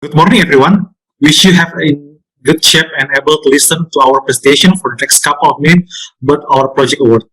Good morning, everyone. Wish you have in good shape and able to listen to our presentation for the next couple of minutes about our project award.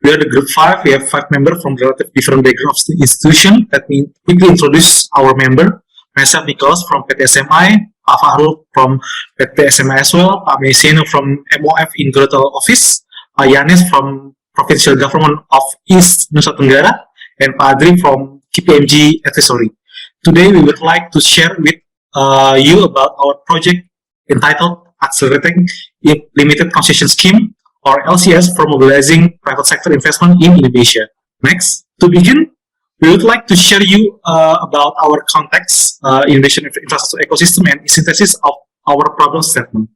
We are the group 5. We have 5 members from relative different backgrounds of the institution. Let me quickly introduce our member. Myself, Nicholas from PT SMI, Pak Fahrul from PT SMI as well, Pak Meseno from MOF in Gretel Office, Pak Yanis from Provincial Government of East Nusa Tenggara, and Pak Adri from KPMG Advisory. Today, we would like to share with you about our project entitled Accelerating Limited Concession Scheme, or LCS, for mobilizing private sector investment in Indonesia. Next, to begin, we would like to share you about our context, Indonesian infrastructure ecosystem, and synthesis of our problem statement.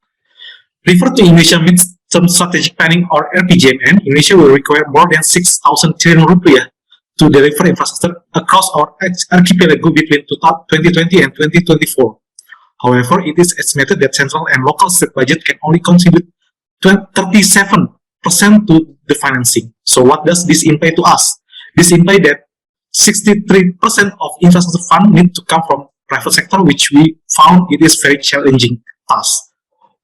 Refer to Indonesia Mid-Term Strategic Planning, or RPJMN. Indonesia will require more than 6,000 trillion rupiah to deliver infrastructure across our archipelago between 2020 and 2024. However, it is estimated that central and local state budget can only contribute 37% to the financing. So what does this imply to us? This implies that 63% of infrastructure fund need to come from private sector, which we found it is very challenging task.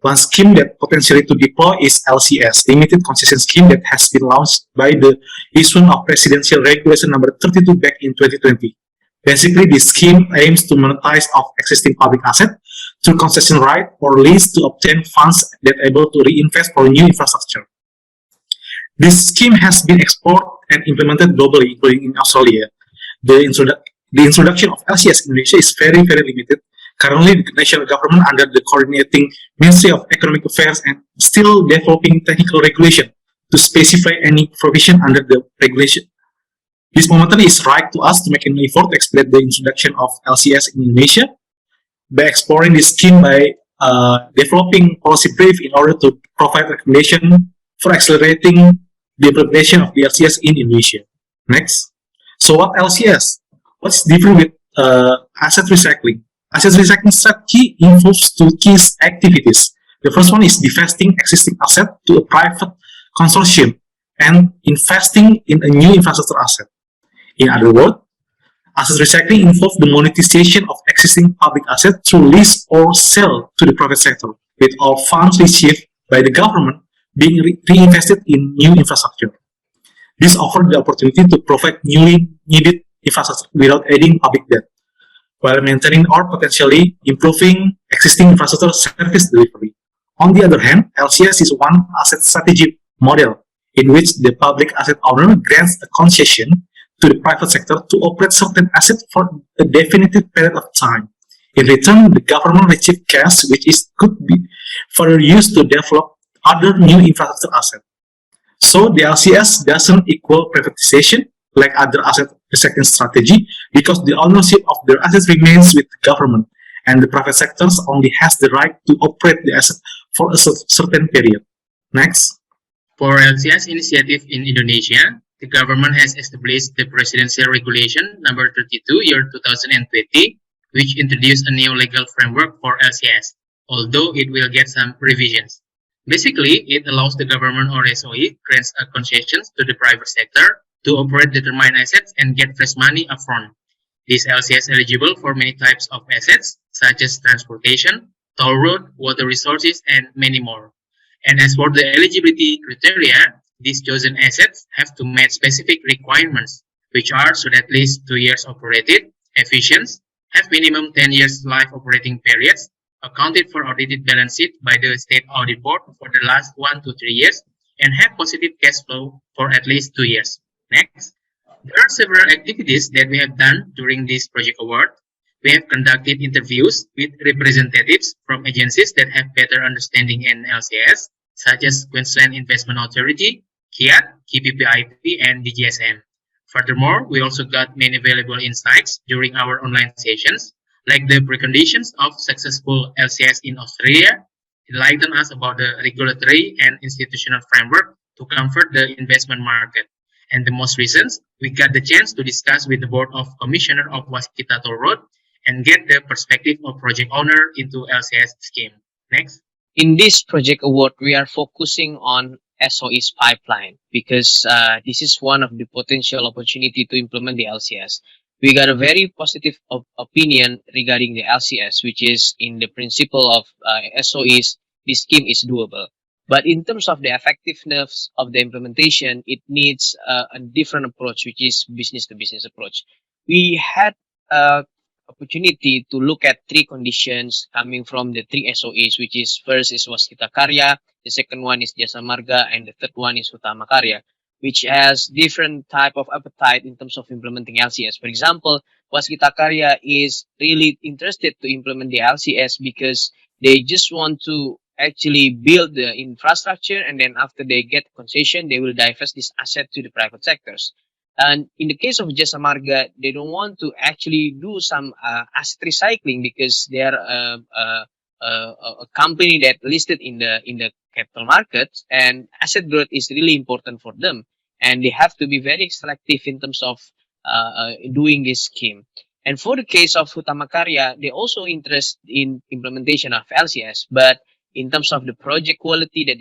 One scheme that potentially to deploy is LCS, Limited Concession Scheme, that has been launched by the issuance of Presidential Regulation number 32 back in 2020. Basically, this scheme aims to monetize of existing public asset through concession right or lease to obtain funds that are able to reinvest for new infrastructure. This scheme has been explored and implemented globally, including in Australia. The introduction of LCS in Indonesia is very, very limited. Currently, the national government, under the coordinating Ministry of Economic Affairs, and still developing technical regulation to specify any provision under the regulation. This momentum is right to us to make an effort to expedite the introduction of LCS in Indonesia by exploring this scheme by developing policy brief in order to provide recommendation for accelerating the implementation of the LCS in Indonesia. Next. So what LCS? What's different with asset recycling? Asset recycling strategy involves two key activities. The first one is divesting existing asset to a private consortium and investing in a new infrastructure asset. In other words, asset recycling involves the monetization of existing public assets through lease or sale to the private sector, with all funds received by the government being reinvested in new infrastructure. This offers the opportunity to provide newly needed infrastructure without adding public debt, while maintaining or potentially improving existing infrastructure service delivery. On the other hand, LCS is one asset strategy model in which the public asset owner grants a concession to the private sector to operate certain assets for a definitive period of time. In return, the government receives cash, which could be further used to develop other new infrastructure assets. So the LCS doesn't equal privatization like other asset recycling strategy, because the ownership of their assets remains with the government, and the private sector only has the right to operate the asset for a certain period. Next. For LCS initiative in Indonesia, the government has established the Presidential Regulation number 32 year 2020, which introduced a new legal framework for LCS, although it will get some revisions. Basically, it allows the government or SOE grants a concessions to the private sector to operate determined assets and get fresh money upfront. This LCS eligible for many types of assets, such as transportation, toll road, water resources, and many more. And as for the eligibility criteria, these chosen assets have to meet specific requirements, which are should at least 2 years operated, efficient, have minimum 10 years life operating periods, accounted for audited balance sheet by the State Audit Board for the last 1 to 3 years, and have positive cash flow for at least 2 years. Next, there are several activities that we have done during this project award. We have conducted interviews with representatives from agencies that have better understanding in LCS, such as Queensland Investment Authority, KIAT, KPPIP, and DGSN. Furthermore, we also got many valuable insights during our online sessions, like the preconditions of successful LCS in Australia, enlighten us about the regulatory and institutional framework to comfort the investment market. And the most recent, we got the chance to discuss with the Board of Commissioner of Waskita Toll Road and get the perspective of project owner into LCS scheme. Next. In this project award, we are focusing on SOE's pipeline because this is one of the potential opportunity to implement the LCS. we got a very positive opinion regarding the LCS, which is in the principle of SOEs, this scheme is doable. But in terms of the effectiveness of the implementation, it needs a different approach, which is business to business approach. We had opportunity to look at three conditions coming from the three SOEs, which is first is Waskita Karya, the second one is Jasa Marga, and the third one is Utama Karya, which has different type of appetite in terms of implementing LCS. For example, Waskita Karya is really interested to implement the LCS because they just want to actually build the infrastructure, and then after they get concession, they will divest this asset to the private sectors. And in the case of Jasa Marga, they don't want to actually do some asset recycling because they are a company that listed in the capital markets, and asset growth is really important for them, and they have to be very selective in terms of doing this scheme. And for the case of Utama Karya, they also interest in implementation of LCS, but in terms of the project quality that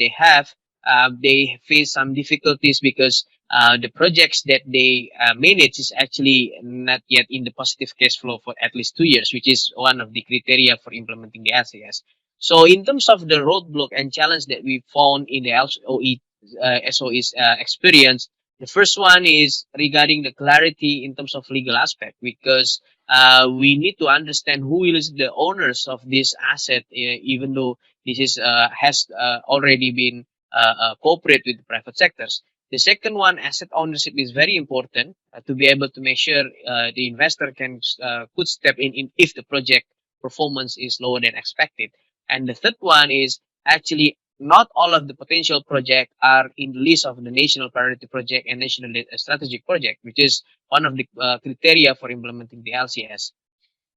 they face some difficulties because the projects that they manage is actually not yet in the positive cash flow for at least 2 years, which is one of the criteria for implementing the LCS. So in terms of the roadblock and challenge that we found in the SOE's experience, the first one is regarding the clarity in terms of legal aspect, because we need to understand who is the owners of this asset, even though this is has already been cooperate with the private sectors. The second one, asset ownership, is very important to be able to make sure the investor can could step in if the project performance is lower than expected. And the third one is actually not all of the potential projects are in the list of the national priority project and national strategic project, which is one of the criteria for implementing the LCS.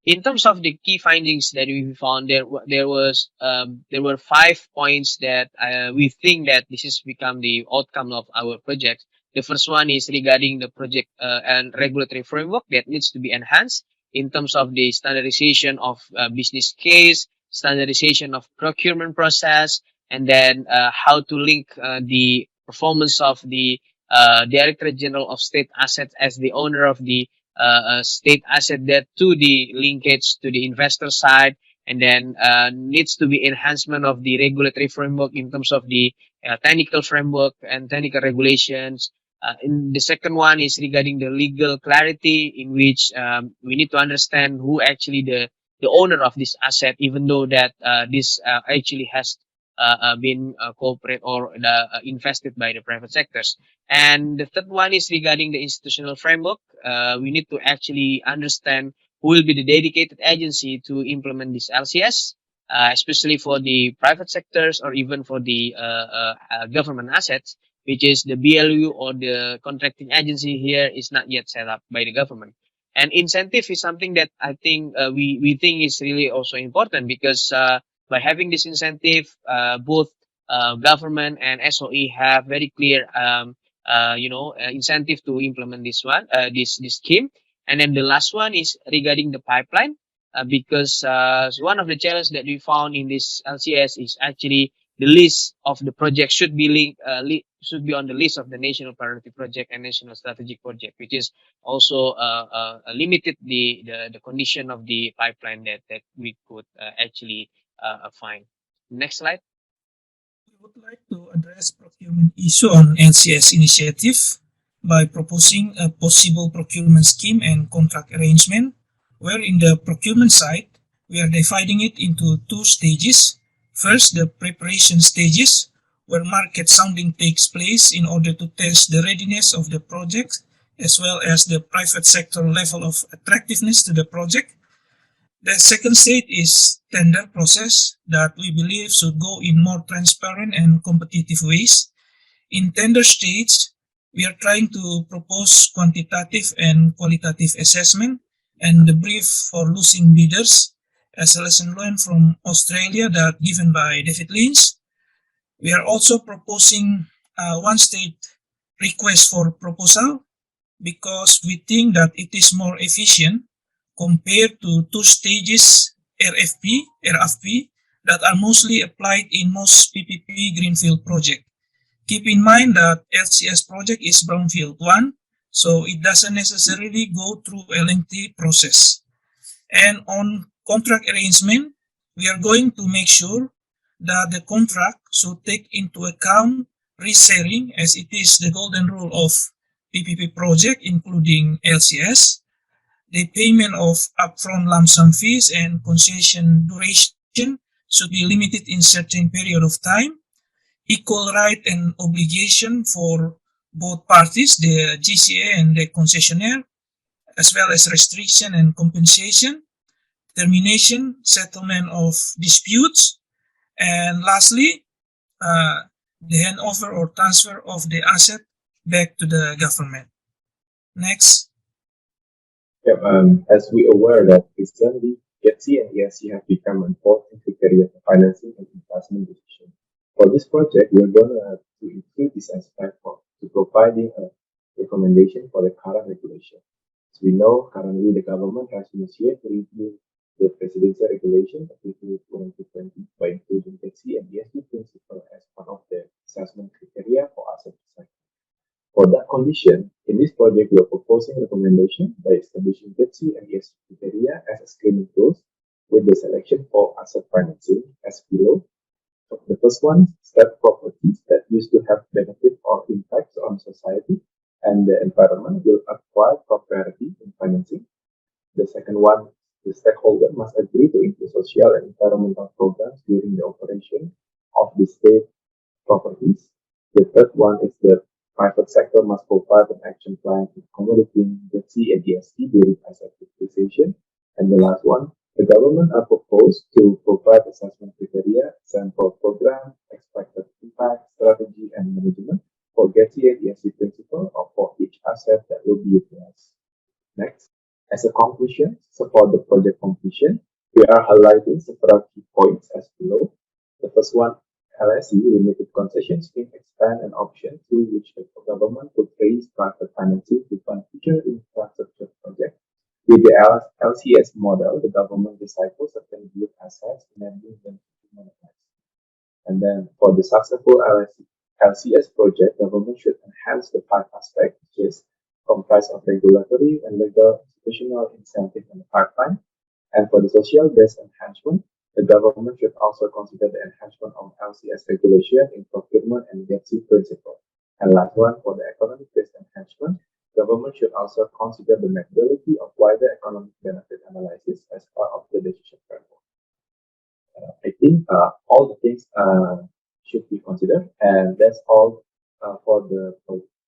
In terms of the key findings that we found, there were 5 points that we think that this has become the outcome of our project. The first one is regarding the project and regulatory framework that needs to be enhanced in terms of the standardization of business case, standardization of procurement process, and then how to link the performance of the Directorate General of State Assets as the owner of the state asset debt to the linkage to the investor side, and then needs to be enhancement of the regulatory framework in terms of the technical framework and technical regulations. In the second one is regarding the legal clarity, in which we need to understand who actually the owner of this asset, even though that this actually has been corporate or invested by the private sectors. And the third one is regarding the institutional framework. We need to actually understand who will be the dedicated agency to implement this LCS, especially for the private sectors or even for the government assets, which is the BLU or the contracting agency here is not yet set up by the government. And incentive is something that I think we think is really also important, because by having this incentive, both government and SOE have very clear incentive to implement this scheme. And then the last one is regarding the pipeline, because one of the challenges that we found in this LCS is actually the list of the project should be should be on the list of the national priority project and national strategic project, which is also limited the condition of the pipeline that we could actually find. Next slide. We would like to address procurement issue on LCS initiative by proposing a possible procurement scheme and contract arrangement, where in the procurement side, we are dividing it into 2 stages. First, the preparation stages, where market sounding takes place in order to test the readiness of the project, as well as the private sector level of attractiveness to the project. The second stage is tender process that we believe should go in more transparent and competitive ways. In tender stage, we are trying to propose quantitative and qualitative assessment and the brief for losing bidders, as a lesson learned from Australia that given by David Lynch. We are also proposing one state request for proposal, because we think that it is more efficient compared to 2 stages RFP that are mostly applied in most PPP greenfield project. Keep in mind that LCS project is brownfield 1, So it doesn't necessarily go through a lengthy process. And on contract arrangement, we are going to make sure that the contract should take into account risk sharing, as it is the golden rule of PPP project, including LCS, the payment of upfront lump sum fees and concession duration should be limited in certain period of time, equal right and obligation for both parties, the GCA and the concessionaire, as well as restriction and compensation, termination, settlement of disputes, and lastly, the handover or transfer of the asset back to the government. Next. Yep, as we are aware that recently, GETSI and ESC have become important criteria for financing and investment decisions. For this project, we are going to include this aspect to providing a recommendation for the current regulation. As we know, currently the government has initiated to review the presidential regulation applicable to 2020 by including GETSI and ESG principle as part of the assessment criteria for asset recycling. For that condition, in this project, we are proposing recommendation by establishing GETSI and ESG criteria as a screening tool with the selection for asset financing as below. So the first one is that properties that used to have benefit or impacts on society and the environment will acquire top priority in financing. The second one, the stakeholder must agree to include social and environmental programs during the operation of the state properties. The third one is the private sector must provide an action plan accommodating GETSI and ESG during asset utilization. And the last one, the government are proposed to provide assessment criteria, sample program, expected impact, strategy, and management for GETSI and ESG principle or for each asset that will be utilized. Next, as a conclusion, support the project completion, we are highlighting several key points as below. The first one, LSE limited concession scheme expand an option through which the government could raise private financing to fund future infrastructure projects. With the LCS model, the government recycles certain good assets, enabling them to monetize. And then for the successful LCS project, government should enhance the five aspects, which is comprised of regulatory and legal institutional incentive in the pipeline. And for the social-based enhancement, the government should also consider the enhancement of LCS regulation in procurement and GETSI principle. And last one, for the economic-based enhancement, government should also consider the methodology of wider economic benefit analysis as part of the decision framework. I think all the things should be considered, and that's all for the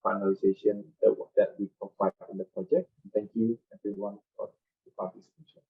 finalization that we provide in the project. Thank you everyone for the participation.